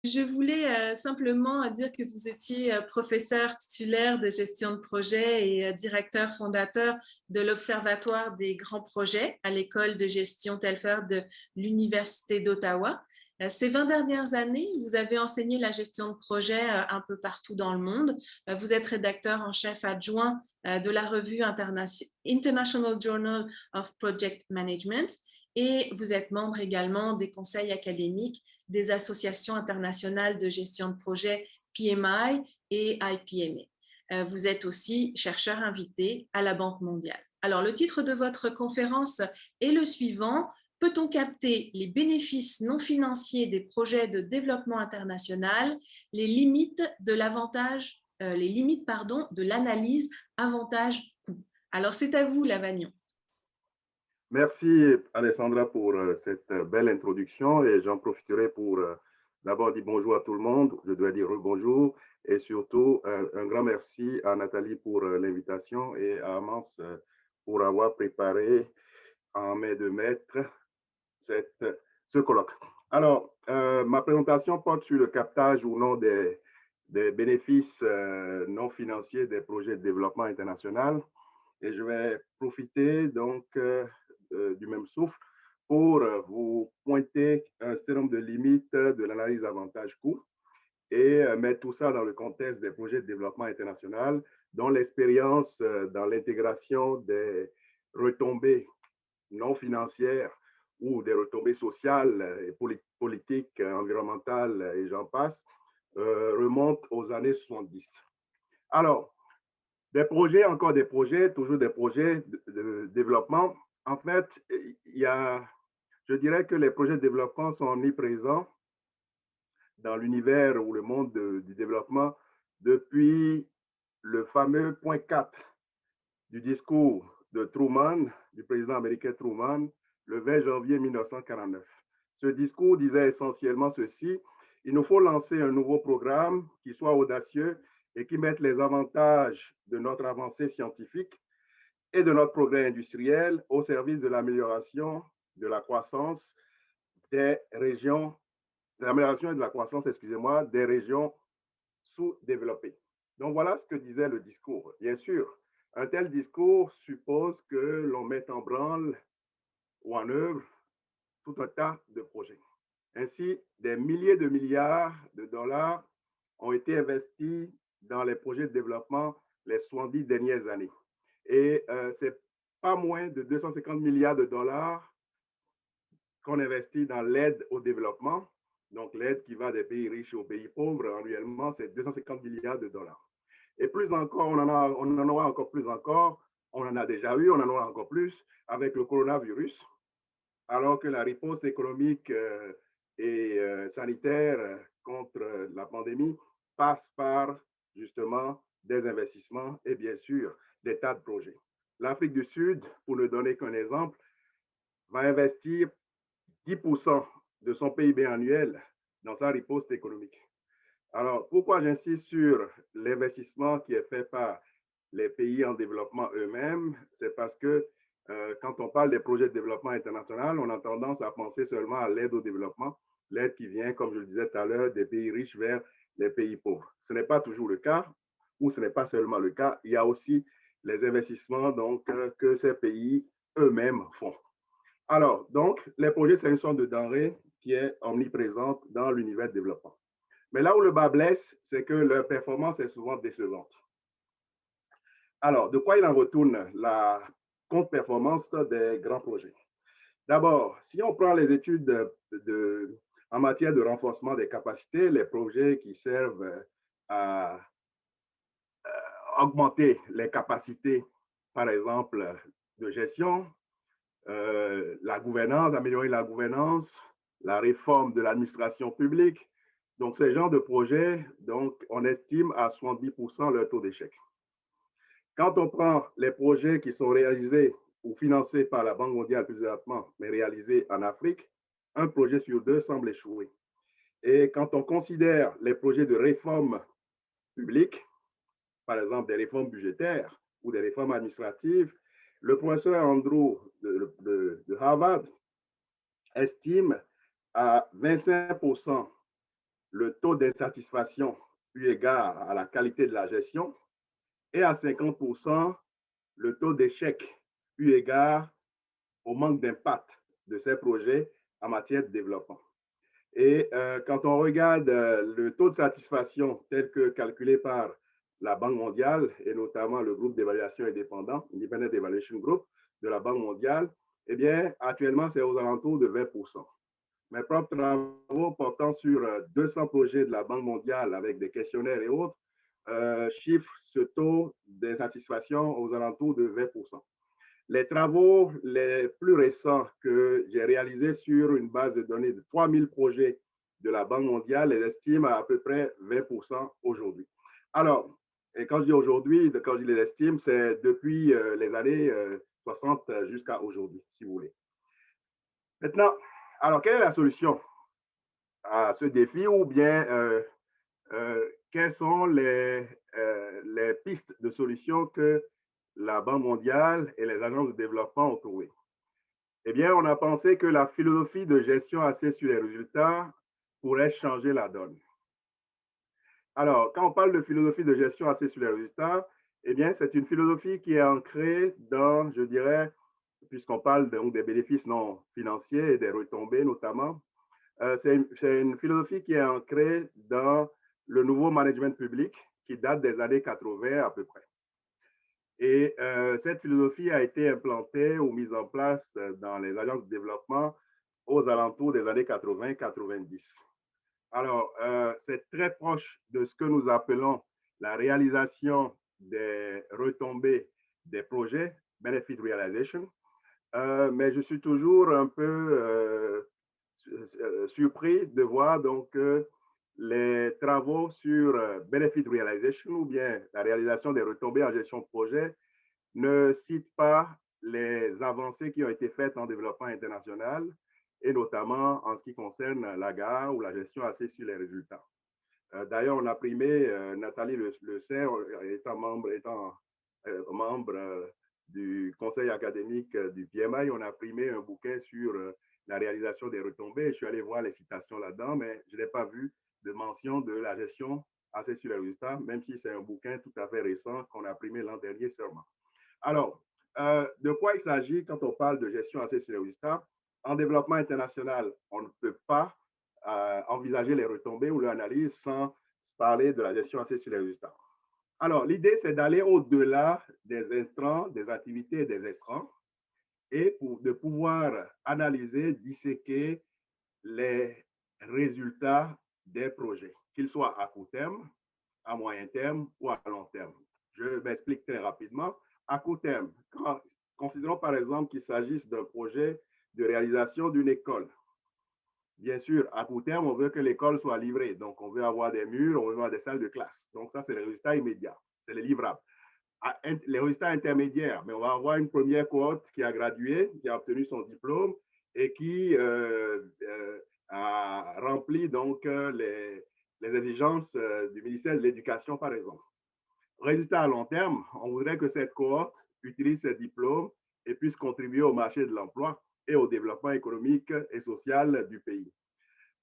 Je voulais simplement dire que vous étiez professeur titulaire de gestion de projet et directeur fondateur de l'Observatoire des grands projets à l'école de gestion Telfer de l'Université d'Ottawa. Ces 20 dernières années, vous avez enseigné la gestion de projet un peu partout dans le monde. Vous êtes rédacteur en chef adjoint de la revue International Journal of Project Management et vous êtes membre également des conseils académiques des associations internationales de gestion de projet PMI et IPMA. Vous êtes aussi chercheur invité à la Banque mondiale. Alors, le titre de votre conférence est le suivant: peut-on capter les bénéfices non financiers des projets de développement international, les limites de l'analyse avantage-coût? Alors, c'est à vous, Lavagnon. Merci Alessandra pour cette belle introduction et j'en profiterai pour d'abord dire bonjour à tout le monde, je dois dire rebonjour et surtout un grand merci à Nathalie pour l'invitation et à Amance pour avoir préparé en mai de maître ce colloque. Alors, ma présentation porte sur le captage ou non des bénéfices non financiers des projets de développement international et je vais profiter donc du même souffle pour vous pointer un certain nombre de limites de l'analyse avantage-coût et mettre tout ça dans le contexte des projets de développement international, dont l'expérience dans l'intégration des retombées non financières ou des retombées sociales et politiques, environnementales et j'en passe, remonte aux années 70. Alors, des projets, encore des projets, toujours des projets de développement. En fait, je dirais que les projets de développement sont omniprésents dans l'univers ou le monde du développement depuis le fameux point 4 du discours de Truman, du président américain Truman, le 20 janvier 1949. Ce discours disait essentiellement ceci: il nous faut lancer un nouveau programme qui soit audacieux et qui mette les avantages de notre avancée scientifique et de notre progrès industriel au service de l'amélioration de la croissance des régions, de l'amélioration et de la croissance, excusez-moi, des régions sous-développées. Donc voilà ce que disait le discours. Bien sûr, un tel discours suppose que l'on mette en branle ou en œuvre tout un tas de projets. Ainsi, des milliers de milliards de dollars ont été investis dans les projets de développement les 70 dernières années. Et c'est pas moins de 250 milliards de dollars qu'on investit dans l'aide au développement. Donc, l'aide qui va des pays riches aux pays pauvres, annuellement, c'est 250 milliards de dollars. Et plus encore, on en aura encore plus encore. On en a déjà eu, on en aura encore plus avec le coronavirus, alors que la riposte économique et sanitaire contre la pandémie passe par justement des investissements et bien sûr des tas de projets. L'Afrique du Sud, pour ne donner qu'un exemple, va investir 10% de son PIB annuel dans sa riposte économique. Alors, pourquoi j'insiste sur l'investissement qui est fait par les pays en développement eux-mêmes? C'est parce que quand on parle des projets de développement international, on a tendance à penser seulement à l'aide au développement, l'aide qui vient, comme je le disais tout à l'heure, des pays riches vers les pays pauvres. Ce n'est pas toujours le cas, ou ce n'est pas seulement le cas. Il y a aussi les investissements donc, que ces pays eux-mêmes font. Alors, donc, les projets, c'est une sorte de denrée qui est omniprésente dans l'univers de développement. Mais là où le bas blesse, c'est que leur performance est souvent décevante. Alors, de quoi il en retourne la contre-performance des grands projets? D'abord, si on prend les études en matière de renforcement des capacités, les projets qui servent à augmenter les capacités, par exemple, de gestion, la gouvernance, améliorer la gouvernance, la réforme de l'administration publique. Donc, ces genres de projets, donc, on estime à 70% leur taux d'échec. Quand on prend les projets qui sont réalisés ou financés par la Banque mondiale plus exactement, mais réalisés en Afrique, un projet sur deux semble échouer. Et quand on considère les projets de réforme publique, par exemple des réformes budgétaires ou des réformes administratives, le professeur Andrew de Harvard estime à 25% le taux d'insatisfaction eu égard à la qualité de la gestion et à 50% le taux d'échec eu égard au manque d'impact de ces projets en matière de développement. Et quand on regarde le taux de satisfaction tel que calculé par la Banque mondiale et notamment le groupe d'évaluation indépendant, Independent Evaluation Group de la Banque mondiale, eh bien, actuellement, c'est aux alentours de 20%. Mes propres travaux portant sur 200 projets de la Banque mondiale avec des questionnaires et autres chiffrent ce taux d'insatisfaction aux alentours de 20%. Les travaux les plus récents que j'ai réalisés sur une base de données de 3000 projets de la Banque mondiale les estiment à peu près 20% aujourd'hui. Alors, et quand je dis aujourd'hui, quand je dis les estime, c'est depuis les années 60 jusqu'à aujourd'hui, si vous voulez. Maintenant, alors, quelle est la solution à ce défi ou bien quelles sont les pistes de solutions que la Banque mondiale et les agences de développement ont trouvées? Eh bien, on a pensé que la philosophie de gestion axée sur les résultats pourrait changer la donne. Alors, quand on parle de philosophie de gestion axée sur les résultats, eh bien, c'est une philosophie qui est ancrée dans, je dirais, puisqu'on parle donc des bénéfices non financiers et des retombées notamment, c'est une philosophie qui est ancrée dans le nouveau management public qui date des années 80 à peu près. Et cette philosophie a été implantée ou mise en place dans les agences de développement aux alentours des années 80-90. Alors, c'est très proche de ce que nous appelons la réalisation des retombées des projets, Benefit Realization, mais je suis toujours un peu surpris de voir donc les travaux sur Benefit Realization ou bien la réalisation des retombées en gestion de projet ne citent pas les avancées qui ont été faites en développement international et notamment en ce qui concerne la gare ou la gestion axée sur les résultats. D'ailleurs, on a primé, Nathalie le sait, étant membre du conseil académique du PMI, on a primé un bouquin sur la réalisation des retombées. Je suis allé voir les citations là-dedans, mais je n'ai pas vu de mention de la gestion axée sur les résultats, même si c'est un bouquin tout à fait récent qu'on a primé l'an dernier seulement. Alors, de quoi il s'agit quand on parle de gestion axée sur les résultats? En développement international, on ne peut pas envisager les retombées ou l'analyse sans parler de la gestion axée sur les résultats. Alors, l'idée, c'est d'aller au-delà des intrants, des activités et des extrants et de pouvoir analyser, disséquer les résultats des projets, qu'ils soient à court terme, à moyen terme ou à long terme. Je m'explique très rapidement. À court terme, considérons par exemple qu'il s'agisse d'un projet de réalisation d'une école. Bien sûr, à court terme, on veut que l'école soit livrée. Donc, on veut avoir des murs, on veut avoir des salles de classe. Donc, ça, c'est les résultats immédiats. C'est les livrables. Les résultats intermédiaires, mais on va avoir une première cohorte qui a gradué, qui a obtenu son diplôme et qui a rempli donc les exigences du ministère de l'Éducation, par exemple. Résultat à long terme, on voudrait que cette cohorte utilise ses diplômes et puisse contribuer au marché de l'emploi et au développement économique et social du pays.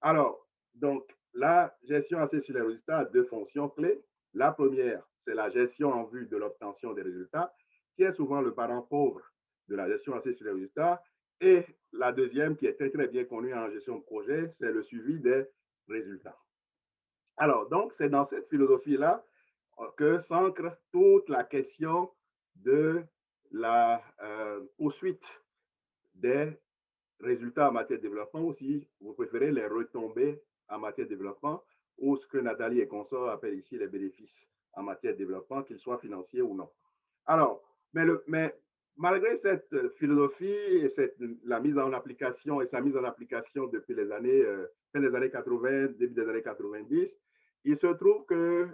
Alors, donc, la gestion axée sur les résultats a deux fonctions clés. La première, c'est la gestion en vue de l'obtention des résultats, qui est souvent le parent pauvre de la gestion axée sur les résultats. Et la deuxième, qui est très, très bien connue en gestion de projet, c'est le suivi des résultats. Alors, donc, c'est dans cette philosophie-là que s'ancre toute la question de la poursuite des résultats en matière de développement, ou si vous préférez les retombées en matière de développement, ou ce que Nathalie et consorts appellent ici les bénéfices en matière de développement, qu'ils soient financiers ou non. Alors, mais malgré cette philosophie et la mise en application et sa mise en application depuis les années, fin des années 80, début des années 90, il se trouve que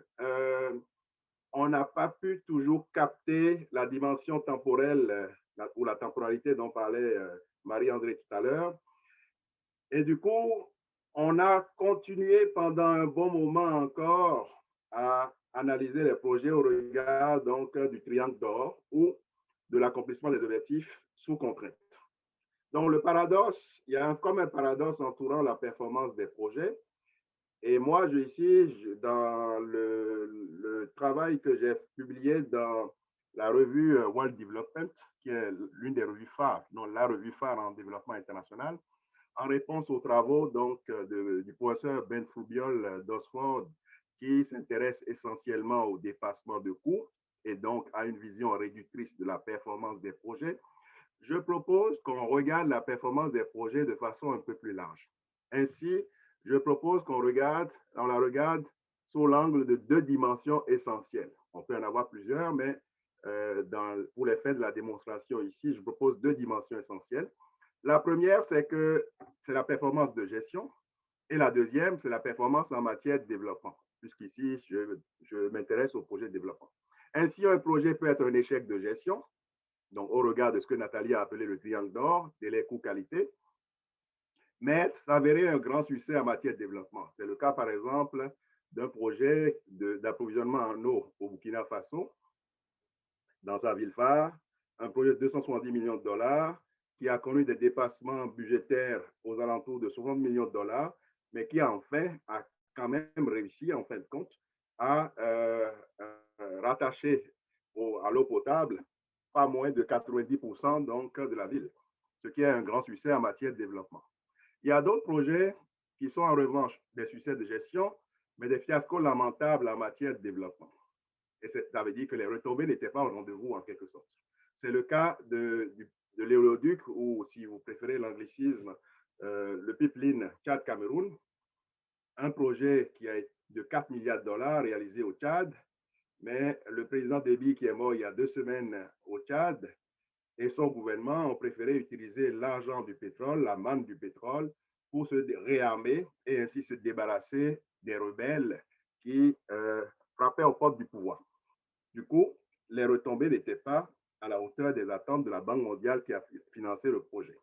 on n'a pas pu toujours capter la dimension temporelle ou la temporalité dont parlait Marie-André tout à l'heure. Et du coup, on a continué pendant un bon moment encore à analyser les projets au regard donc du triangle d'or ou de l'accomplissement des objectifs sous contrainte. Donc, le paradoxe, il y a comme un paradoxe entourant la performance des projets. Et moi, dans le travail que j'ai publié dans la revue World Development, qui est l'une des revues phares, non, la revue phare en développement international, en réponse aux travaux donc, du professeur Ben Frubiol d'Oxford, qui s'intéresse essentiellement au dépassement de coûts et donc à une vision réductrice de la performance des projets, je propose qu'on regarde la performance des projets de façon un peu plus large. Ainsi, je propose on la regarde sous l'angle de deux dimensions essentielles. On peut en avoir plusieurs, mais pour les fins de la démonstration ici, je propose deux dimensions essentielles. La première, c'est la performance de gestion, et la deuxième, c'est la performance en matière de développement, puisqu'ici, je m'intéresse au projet de développement. Ainsi, un projet peut être un échec de gestion, donc au regard de ce que Nathalie a appelé le triangle d'or, délai, coût, qualité, mais s'avérer un grand succès en matière de développement. C'est le cas, par exemple, d'un projet d'approvisionnement en eau au Burkina Faso, dans sa ville phare, un projet de 270 millions de dollars qui a connu des dépassements budgétaires aux alentours de 60 millions de dollars, mais qui a quand même réussi, en fin de compte, à rattacher à l'eau potable pas moins de 90% donc, de la ville, ce qui est un grand succès en matière de développement. Il y a d'autres projets qui sont en revanche des succès de gestion, mais des fiascos lamentables en matière de développement. Et ça veut dire que les retombées n'étaient pas au rendez-vous en quelque sorte. C'est le cas de l'éoléoduc, ou si vous préférez l'anglicisme, le pipeline Tchad-Cameroun, un projet qui a été de 4 milliards de dollars réalisé au Tchad, mais le président Déby, qui est mort il y a 2 semaines au Tchad, et son gouvernement ont préféré utiliser l'argent du pétrole, la manne du pétrole, pour se réarmer et ainsi se débarrasser des rebelles qui frappaient aux portes du pouvoir. Du coup, les retombées n'étaient pas à la hauteur des attentes de la Banque mondiale qui a financé le projet.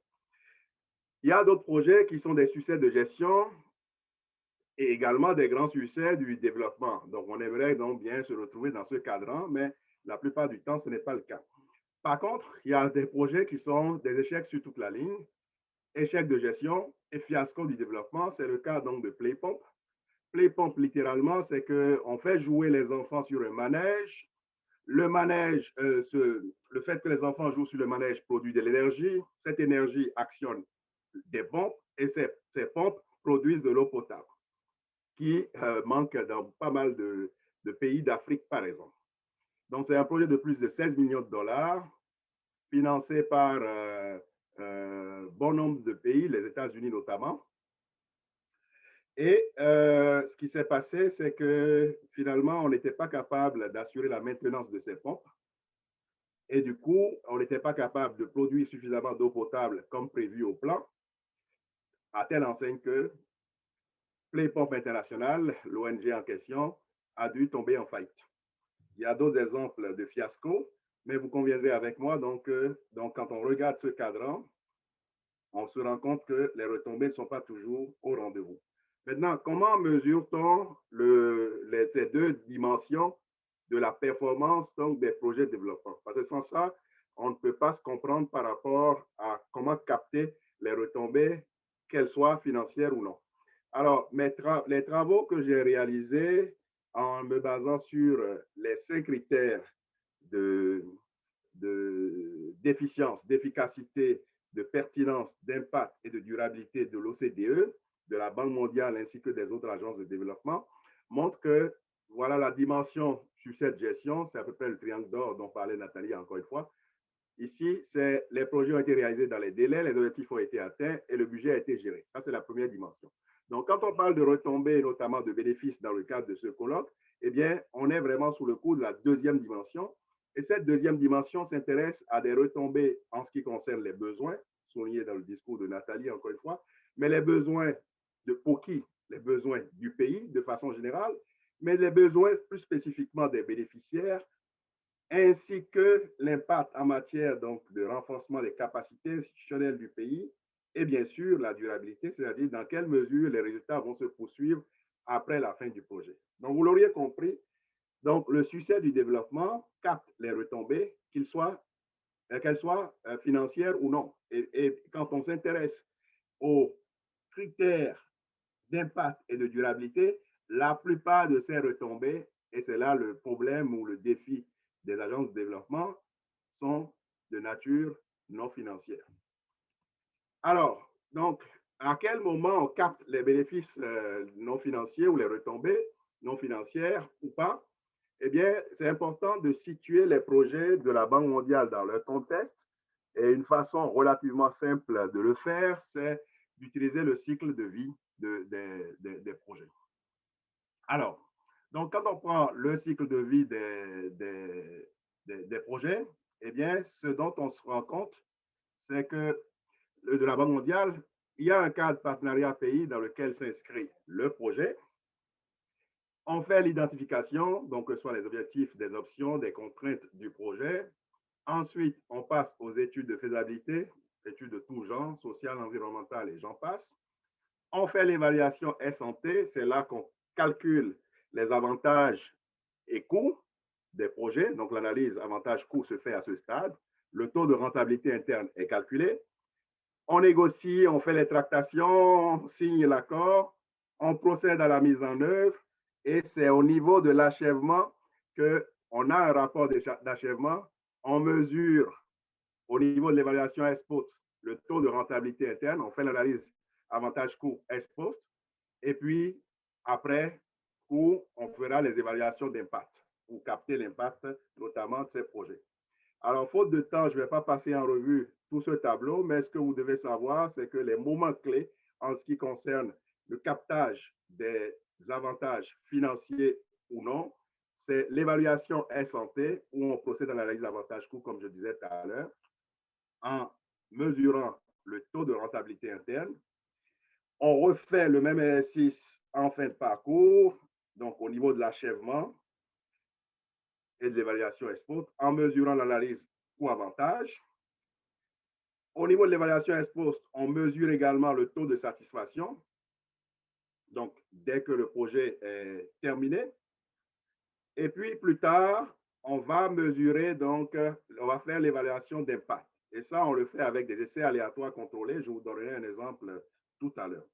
Il y a d'autres projets qui sont des succès de gestion et également des grands succès du développement. Donc, on aimerait donc bien se retrouver dans ce cadran, mais la plupart du temps, ce n'est pas le cas. Par contre, il y a des projets qui sont des échecs sur toute la ligne, échecs de gestion et fiasco du développement. C'est le cas donc de Playpump. Playpump, littéralement, c'est qu'on fait jouer les enfants sur un manège. Le manège, le fait que les enfants jouent sur le manège produit de l'énergie. Cette énergie actionne des pompes et ces pompes produisent de l'eau potable qui manque dans pas mal de pays d'Afrique, par exemple. Donc, c'est un projet de plus de 16 millions de dollars financé par bon nombre de pays, les États-Unis notamment. Et ce qui s'est passé, c'est que finalement, on n'était pas capable d'assurer la maintenance de ces pompes. Et du coup, on n'était pas capable de produire suffisamment d'eau potable comme prévu au plan, à telle enseigne que Playpump International, l'ONG en question, a dû tomber en faillite. Il y a d'autres exemples de fiasco, mais vous conviendrez avec moi, donc quand on regarde ce cadran, on se rend compte que les retombées ne sont pas toujours au rendez-vous. Maintenant, comment mesure-t-on ces deux dimensions de la performance donc, des projets de développement? Parce que sans ça, on ne peut pas se comprendre par rapport à comment capter les retombées, qu'elles soient financières ou non. Alors, les travaux que j'ai réalisés en me basant sur les 5 critères d'efficience, d'efficacité, de pertinence, d'impact et de durabilité de l'OCDE, de la Banque mondiale ainsi que des autres agences de développement, montrent que voilà la dimension sur cette gestion, c'est à peu près le triangle d'or dont parlait Nathalie encore une fois. Ici, les projets ont été réalisés dans les délais, les objectifs ont été atteints et le budget a été géré. Ça, c'est la première dimension. Donc, quand on parle de retombées, notamment de bénéfices dans le cadre de ce colloque, eh bien, on est vraiment sous le coup de la deuxième dimension. Et cette deuxième dimension s'intéresse à des retombées en ce qui concerne les besoins, soulignés dans le discours de Nathalie, encore une fois, mais les besoins pour qui? Les besoins du pays de façon générale, mais les besoins plus spécifiquement des bénéficiaires, ainsi que l'impact en matière donc, de renforcement des capacités institutionnelles du pays et bien sûr la durabilité, c'est-à-dire dans quelle mesure les résultats vont se poursuivre après la fin du projet. Donc, vous l'auriez compris, donc, le succès du développement capte les retombées, qu'elles soient financières ou non. Et quand on s'intéresse aux critères d'impact et de durabilité, la plupart de ces retombées, et c'est là le problème ou le défi des agences de développement, sont de nature non financière. Alors, donc, à quel moment on capte les bénéfices non financiers ou les retombées non financières ou pas? Eh bien, c'est important de situer les projets de la Banque mondiale dans leur contexte. Et une façon relativement simple de le faire, c'est d'utiliser le cycle de vie des projets. Alors, donc, quand on prend le cycle de vie des projets, eh bien, ce dont on se rend compte, c'est que de la Banque mondiale, il y a un cadre partenariat pays dans lequel s'inscrit le projet. On fait l'identification, donc que ce soit les objectifs, des options, des contraintes du projet. Ensuite, on passe aux études de faisabilité, études de tout genre, sociales, environnementales et j'en passe. On fait l'évaluation S&T, c'est là qu'on calcule les avantages et coûts des projets. Donc, l'analyse avantage-coût se fait à ce stade. Le taux de rentabilité interne est calculé. On négocie, on fait les tractations, on signe l'accord, on procède à la mise en œuvre et c'est au niveau de l'achèvement qu'on a un rapport d'achèvement. On mesure au niveau de l'évaluation ex-post le taux de rentabilité interne, on fait l'analyse avantage-coût ex-post et puis après coup, on fera les évaluations d'impact pour capter l'impact notamment de ces projets. Alors, faute de temps, je ne vais pas passer en revue tout ce tableau, mais ce que vous devez savoir, c'est que les moments clés en ce qui concerne le captage des avantages financiers ou non, c'est l'évaluation S&T où on procède à l'analyse avantage-coût, comme je disais tout à l'heure, en mesurant le taux de rentabilité interne. On refait le même exercice en fin de parcours, donc au niveau de l'achèvement et de l'évaluation ex-post, en mesurant l'analyse coût-avantage. Au niveau de l'évaluation ex-post, on mesure également le taux de satisfaction. Donc, dès que le projet est terminé. Et puis, plus tard, on va mesurer, donc, on va faire l'évaluation d'impact. Et ça, on le fait avec des essais aléatoires contrôlés. Je vous donnerai un exemple tout à l'heure.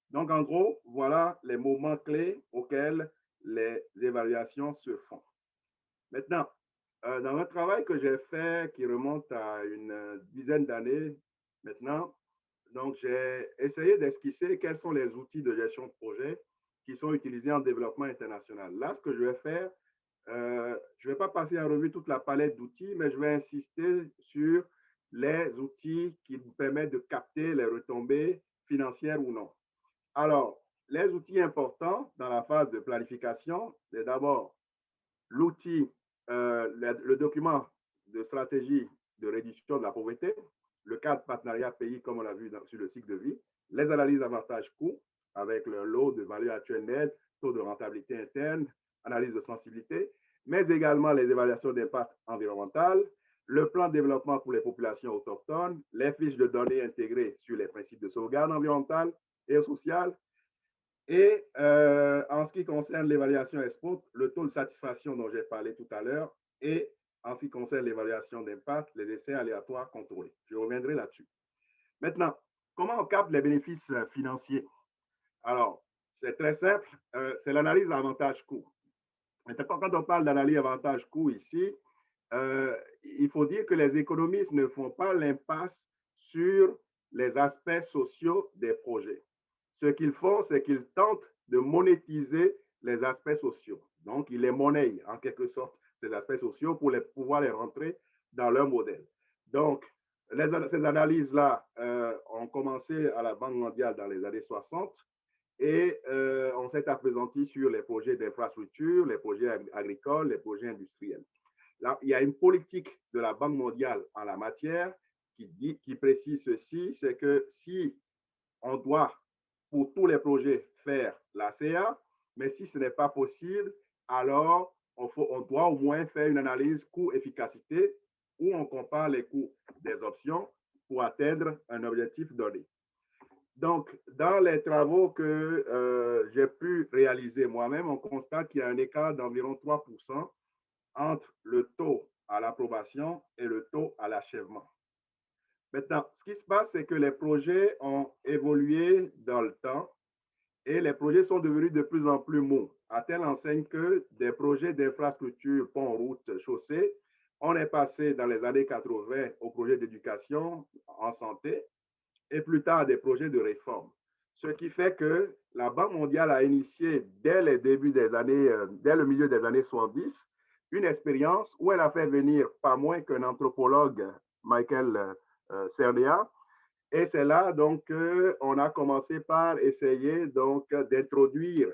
Donc, en gros, voilà les moments clés auxquels les évaluations se font. Maintenant, dans un travail que j'ai fait qui remonte à une dizaine d'années maintenant, donc j'ai essayé d'esquisser quels sont les outils de gestion de projet qui sont utilisés en développement international. Là, ce que je vais faire, je ne vais pas passer en revue toute la palette d'outils, mais je vais insister sur les outils qui vous permettent de capter les retombées financières ou non. Alors, les outils importants dans la phase de planification, c'est d'abord l'outil, le document de stratégie de réduction de la pauvreté, le cadre partenariat pays, comme on l'a vu sur le cycle de vie, les analyses avantages-coûts avec le lot de valeur actuelle nette, taux de rentabilité interne, analyse de sensibilité, mais également les évaluations d'impact environnemental, le plan de développement pour les populations autochtones, les fiches de données intégrées sur les principes de sauvegarde environnementale et sociale, et en ce qui concerne l'évaluation ex-post, le taux de satisfaction dont j'ai parlé tout à l'heure, et en ce qui concerne l'évaluation d'impact, les essais aléatoires contrôlés. Je reviendrai là-dessus. Maintenant, comment on capte les bénéfices financiers? Alors, c'est très simple, c'est l'analyse avantage-coût. Maintenant, quand on parle d'analyse avantage-coût ici, il faut dire que les économistes ne font pas l'impasse sur les aspects sociaux des projets. Ce qu'ils font, c'est qu'ils tentent de monétiser les aspects sociaux. Donc, ils les monnaient en quelque sorte, ces aspects sociaux, pour pouvoir les rentrer dans leur modèle. Donc, ces analyses-là ont commencé à la Banque mondiale dans les années 60 et on s'est appesanti sur les projets d'infrastructure, les projets agricoles, les projets industriels. Là, il y a une politique de la Banque mondiale en la matière qui précise ceci, c'est que si on doit pour tous les projets faire la CA, mais si ce n'est pas possible, alors on doit au moins faire une analyse coût-efficacité où on compare les coûts des options pour atteindre un objectif donné. Donc, dans les travaux que j'ai pu réaliser moi-même, on constate qu'il y a un écart d'environ 3% entre le taux à l'approbation et le taux à l'achèvement. Maintenant, ce qui se passe, c'est que les projets ont évolué dans le temps Et les projets sont devenus de plus en plus mous, à telle enseigne que des projets d'infrastructure, ponts, routes, chaussées, on est passé dans les années 80 aux projets d'éducation en santé et plus tard des projets de réforme. Ce qui fait que la Banque mondiale a initié dès les débuts des années, dès le milieu des années 70, une expérience où elle a fait venir pas moins qu'un anthropologue, Michael Cernea, et c'est là donc qu'on a commencé par essayer donc d'introduire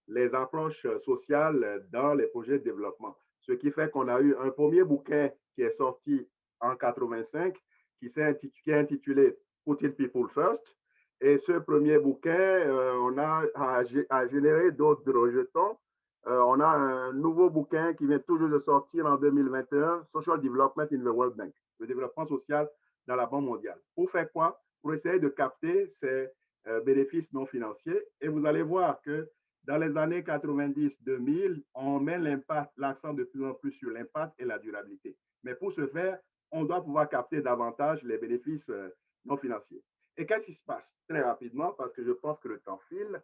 les approches sociales dans les projets de développement. Ce qui fait qu'on a eu un premier bouquin qui est sorti en 85 qui est intitulé Putting People First. Et ce premier bouquin, on a généré d'autres rejetons. On a un nouveau bouquin qui vient toujours de sortir en 2021, Social Development in the World Bank, le développement social dans la Banque mondiale. Pour faire quoi? Pour essayer de capter ces bénéfices non financiers. Et vous allez voir que dans les années 90-2000, on met l'accent de plus en plus sur l'impact et la durabilité. Mais pour ce faire, on doit pouvoir capter davantage les bénéfices non financiers. Et qu'est-ce qui se passe? Très rapidement, parce que je pense que le temps file.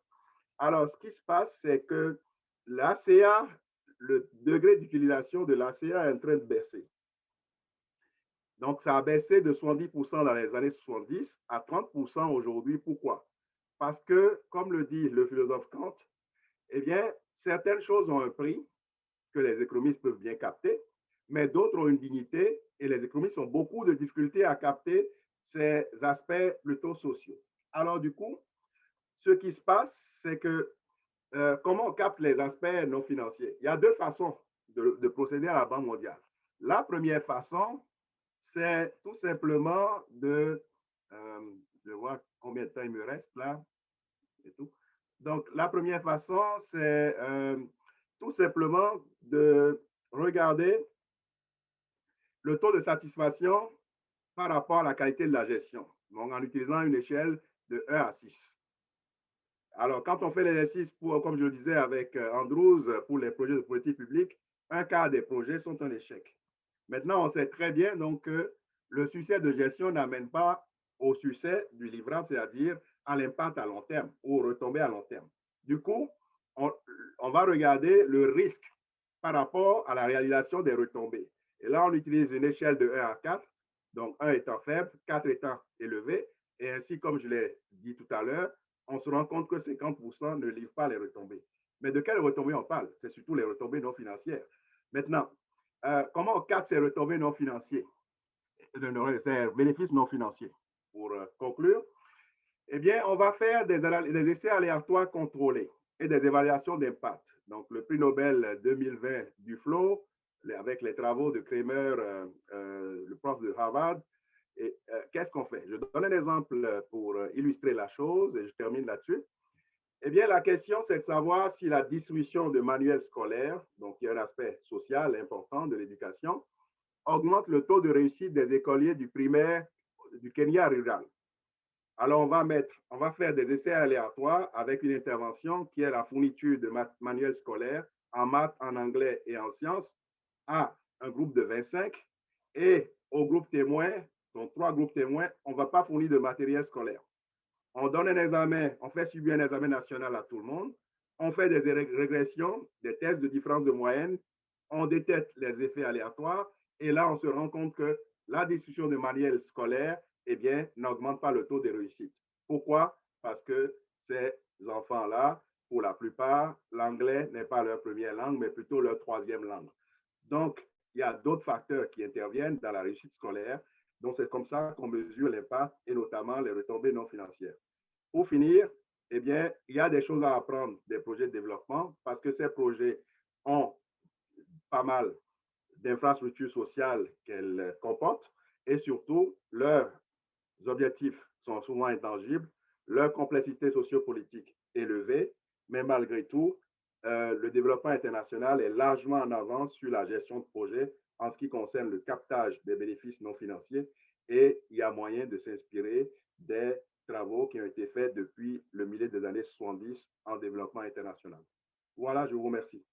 Alors, ce qui se passe, c'est que l'ACA, le degré d'utilisation de l'ACA est en train de baisser. Donc, ça a baissé de 70% dans les années 70 à 30% aujourd'hui. Pourquoi? Parce que, comme le dit le philosophe Kant, eh bien, certaines choses ont un prix que les économistes peuvent bien capter, mais d'autres ont une dignité et les économistes ont beaucoup de difficultés à capter ces aspects plutôt sociaux. Alors, du coup, ce qui se passe, c'est que comment on capte les aspects non financiers? Il y a deux façons de procéder à la Banque mondiale. La première façon, c'est tout simplement je vois combien de temps il me reste là, et tout. Donc, la première façon, c'est tout simplement de regarder le taux de satisfaction par rapport à la qualité de la gestion, donc en utilisant une échelle de 1 à 6. Alors, quand on fait l'exercice, comme je le disais avec Andrews, pour les projets de politique publique, un quart des projets sont un échec. Maintenant, on sait très bien donc que le succès de gestion n'amène pas au succès du livrable, c'est-à-dire à l'impact à long terme ou aux retombées à long terme. Du coup, on va regarder le risque par rapport à la réalisation des retombées. Et là, on utilise une échelle de 1 à 4, donc 1 étant faible, 4 étant élevé. Et ainsi, comme je l'ai dit tout à l'heure, on se rend compte que 50% ne livrent pas les retombées. Mais de quelles retombées on parle? C'est surtout les retombées non financières. Maintenant, comment on capte ces retombées non financières, ces bénéfices non financiers? Pour conclure, eh bien, on va faire des essais aléatoires contrôlés et des évaluations d'impact. Donc, le prix Nobel 2020 du flow, avec les travaux de Kramer, le prof de Harvard. Et qu'est-ce qu'on fait? Je donne un exemple pour illustrer la chose et je termine là-dessus. Eh bien, la question, c'est de savoir si la distribution de manuels scolaires, donc il y a un aspect social important de l'éducation, augmente le taux de réussite des écoliers du primaire du Kenya rural. Alors, on va faire des essais aléatoires avec une intervention qui est la fourniture de manuels scolaires en maths, en anglais et en sciences à un groupe de 25 et au groupe témoin, donc 3 groupes témoins, on ne va pas fournir de matériel scolaire. On donne un examen, on fait subir un examen national à tout le monde, on fait des régressions, des tests de différence de moyenne, on détecte les effets aléatoires et là, on se rend compte que la distribution de manuels scolaires, eh bien, n'augmente pas le taux de réussite. Pourquoi? Parce que ces enfants-là, pour la plupart, l'anglais n'est pas leur première langue, mais plutôt leur troisième langue. Donc, il y a d'autres facteurs qui interviennent dans la réussite scolaire. Donc, c'est comme ça qu'on mesure l'impact et notamment les retombées non financières. Pour finir, eh bien, il y a des choses à apprendre des projets de développement parce que ces projets ont pas mal d'infrastructures sociales qu'elles comportent et surtout, leurs objectifs sont souvent intangibles, leur complexité sociopolitique élevée, mais malgré tout, le développement international est largement en avance sur la gestion de projets en ce qui concerne le captage des bénéfices non financiers et il y a moyen de s'inspirer des travaux qui ont été faits depuis le milieu des années 70 en développement international. Voilà, je vous remercie.